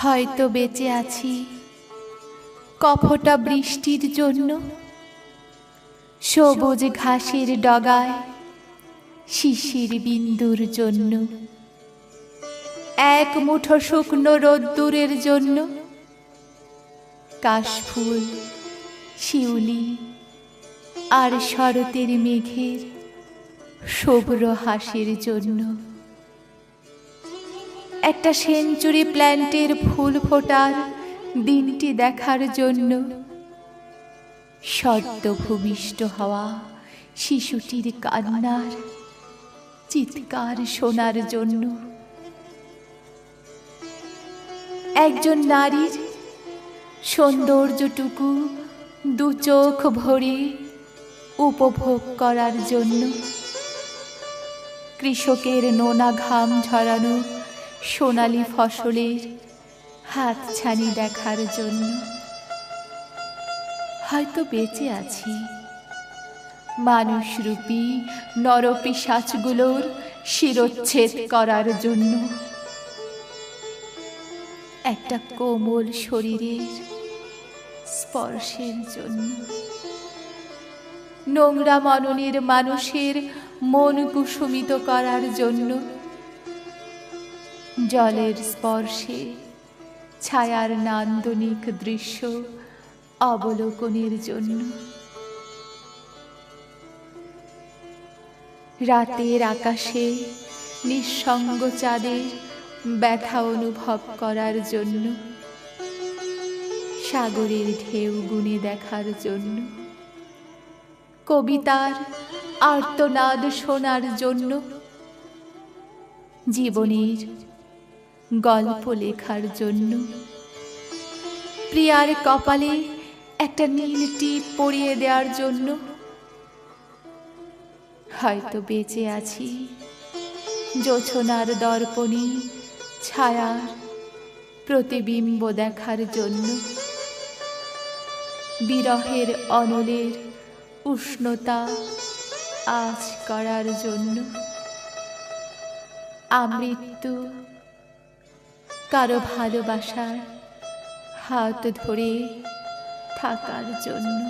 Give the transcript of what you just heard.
হয়তো বেঁচে আছি কফটা বৃষ্টির জন্য, সবুজ ঘাসের ডগায় শিশির বিন্দুর জন্য, এক মুঠো শুকনো রোদ্দুরের জন্য, কাশফুল, শিউলি আর শরতের মেঘের শুভ্র হাসির জন্য, একটা সেঞ্চুরি প্ল্যান্টের ফুল ফোটার দিনটি দেখার জন্য, সদ্য ভূমিষ্ঠ হওয়া শিশুটির কান্নার চিৎকার শোনার জন্য, একজন নারীর সৌন্দর্যটুকু দু চোখ ভরে উপভোগ করার জন্য, কৃষকের নোনা ঘাম ঝরানো সোনালি ফসলের হাতছানি দেখার জন্য। হয়তো বেঁচে আছি মানুষরূপী নরপিশাচগুলোর শিরচ্ছেদ করার জন্য, একটা কোমল শরীরের স্পর্শের জন্য, নোংরা মননের মানুষের মন কুসুমিত করার জন্য, জলের স্পর্শে ছায়ার নান্দনিক দৃশ্য অবলোকনের জন্য, রাতের আকাশে নিঃসঙ্গ চাঁদের ব্যথা অনুভব করার জন্য, সাগরের ঢেউ গুনে দেখার জন্য, কবিতার আর্তনাদ শোনার জন্য, জীবনের গল্প লেখার জন্য, প্রিয়ার কপালে একটা নীল টিপ পরিয়ে দেওয়ার জন্য। হয়তো বেঁচে আছি জোছনার দর্পণে ছায়ার প্রতিবিম্ব দেখার জন্য, বিরহের অনলের উষ্ণতা আঁচ করার জন্য, আমৃত্যু কারো ভালোবাসার হাত ধরে থাকার জন্য।